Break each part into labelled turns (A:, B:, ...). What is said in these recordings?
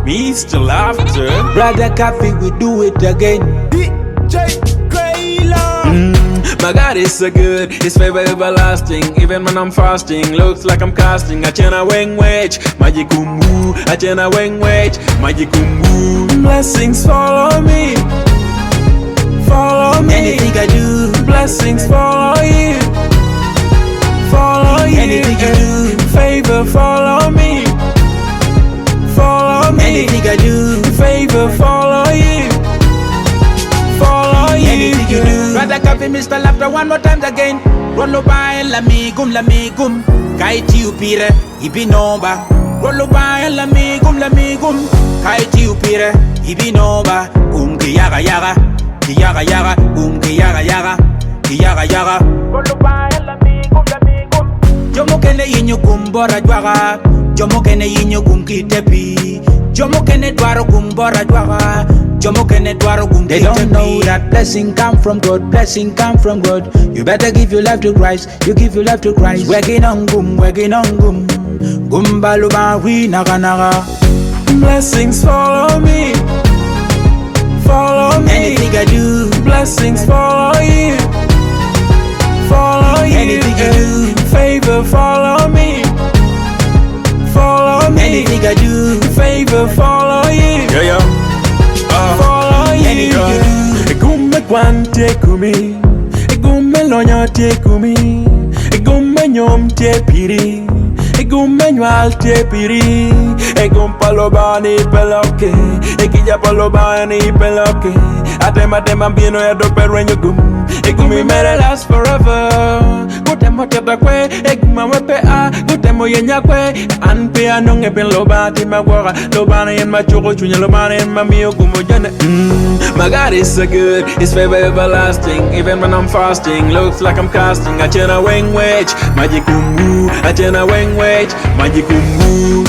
A: Mr. Laughter.
B: Brother Coffee, we do it again.
A: DJ Grayla. My God is so good, His favor everlasting. Even when I'm fasting, looks like I'm casting. Achena weng wech, magikumbu. Achena weng wech, magikumbu. Blessings follow me, follow me.
B: Anything I do,
A: Blessings follow you, follow you.
B: Anything you do,
A: favor follow me, follow me.
B: anything I do,
A: Favor follow you, follow you.
B: anything you do.
C: Brother Coffee, Mr. Laughter, one more time again. Rollo by la migum. Kaiti upire, ibi nomba. Rollo by la migum. Kaiti upire, ibi nomba. Yaga yaga, yaga yaga, yaga yaga, yaga yaga. Rollo by la migum. Jomo kene yinyo kumbora jwaga. Jomo kene yinyo kumkitepi. Jomo kene dwaro kumbora jwaga.
B: They don't know that blessing come from God, blessing come from God. You better give your life to Christ, you give your life to Christ. Working on gum. Gumbaluba we naga.
A: Blessings follow me, follow me.
B: Anything I do,
A: Blessings follow you, follow you.
B: Anything you do,
A: favor follow me, follow me.
B: anything I do,
A: Favor follow you, follow you.
B: anything you do.
A: Gumme kwante kumi, gumme lonyo te kumi, gumme nyom te piri, gumme nywal te piri, palobani peloke, kija palobani peloke. Atema bino ya do perwenyo gum, gumi mere last forever. Gutemo teta kwe, guma wepe a, gutemo yenya kwe. Anpe anonge pen lobati magwara, lobani en machoko chunya, lobani en mamiyo gumo jane. My God is so good, His favor everlasting. Even when I'm fasting, looks like I'm casting. Achena weng wech, magikumbu. Achena weng wech, magikumbu.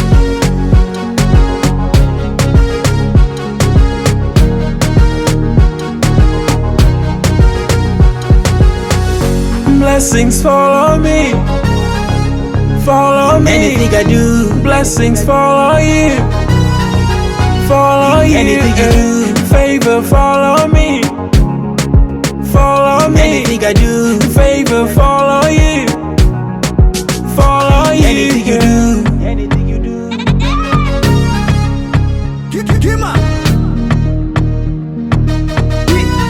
A: Blessings follow me, follow me.
B: Anything I do,
A: Blessings follow you, follow you.
B: Anything you do,
A: favor follow me, follow me.
B: anything I do,
A: Favor follow you, follow you.
B: anything you do.
A: Anything you do.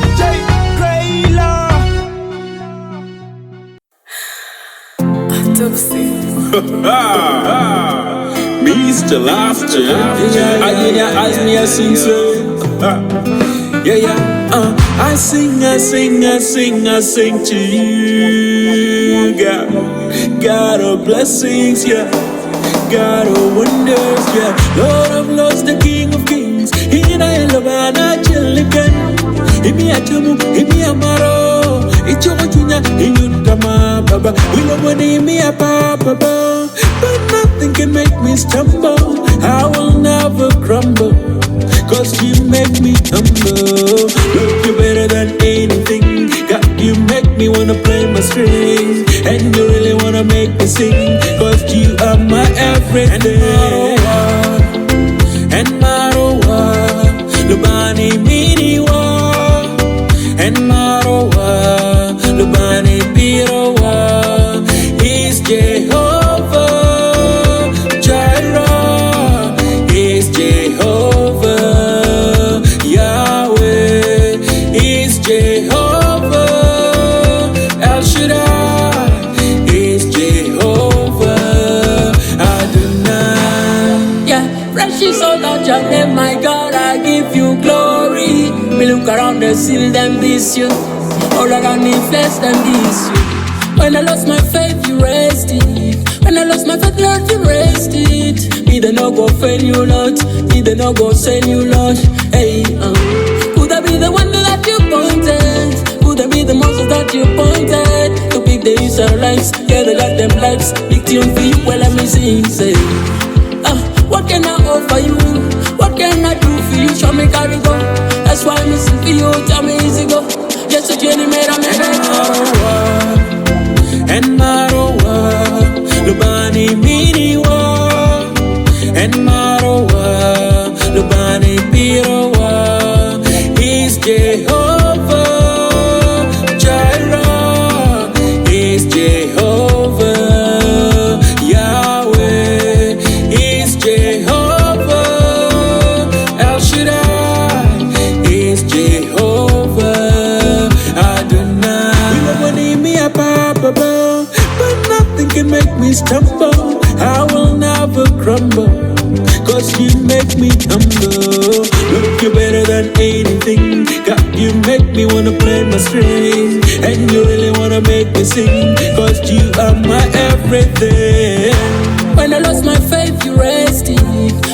A: DJ Grayla. Mr. Laughter, I ask me, I sing so. I sing to you, God. God of blessings, yeah. God of wonders, yeah. Lord of lords, the King of kings. Hina elabana chilikan. Himi achamu, himi amaro. Ichoko chunya, inyutama baba. Wilomani himi apapa. But nothing can make me stumble. I will never crumble, 'cause you make me humble. Look, you're better than anything. God, you make me wanna play my strings. And you really wanna make me sing, 'cause you are my everything. And Marowa, Lubani Miniwa. And Marowa, Lubani Birowa. He's Jehovah Jireh. He's Jehovah Yahweh. He's Jehovah El Shaddai. He's Jehovah Adonai.
D: Yeah, fresh is all out your name, my God, I give you glory. Me look around the ceiling, them miss you. All around me, flesh, them miss you. When I lost my faith, you raised it. When I lost my faith, Lord, you raised it. Me the no go fail you, Lord. Me the no go send you, Lord. Hey, could I be the one that you pointed? Could I be the monsters that you pointed? To pick the Israelites, yeah, they got them lives. Big tune for you, well, let me sing, say. What can I offer you? What can I do for you? Show me carry go. That's why I'm missing for you. Tell me easy go. Just a journey made a man.
A: And Marowa, Lubani Miniwa. I will never crumble, cause you make me humble. Look, you're better than anything. God, you make me wanna play my string. And you really wanna make me sing, cause you are my everything.
D: When I lost my faith, you raised it.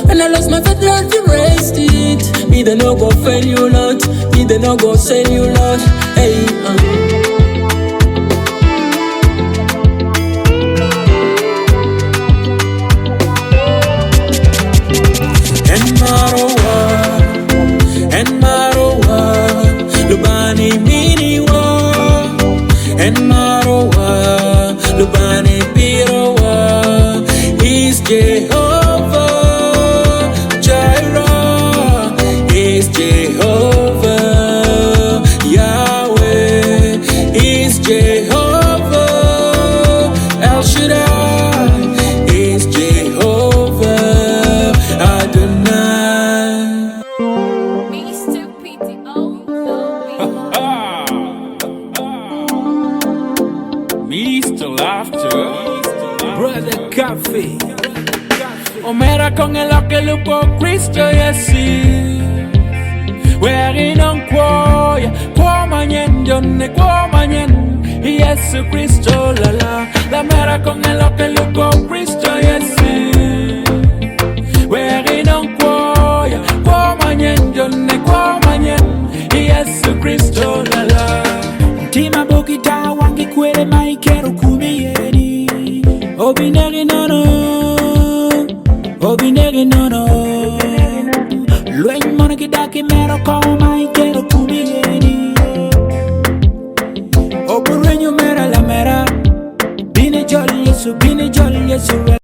D: When I lost my faith, Lord, you raised it. Me the no go fail you not. Me the no go send you not. Hey,
A: And Marowa, Lubani Miniwa, and Marowa, Lubani Pirowa, is Jehovah Jireh, is Jehovah Yahweh, is Jehovah El Shaddai, is Jehovah Adonai.
E: Mr. PTO,
C: Mr. Laughter, Brother Coffee. Omera con el occhio po Cristo Yesi. Wearing on quoya, quomanyen, Johnny quomanyen. Yesu Cristo la la. La mera con el occhio po Cristo Yesi. Wearing on quoya, quomanyen, Johnny quomanyen. Yesu Cristo la la. Tima bokita wangi kwele maikero kumiyeni. Obineri nono, obineri nono. Luen monaki daki mero ko maike.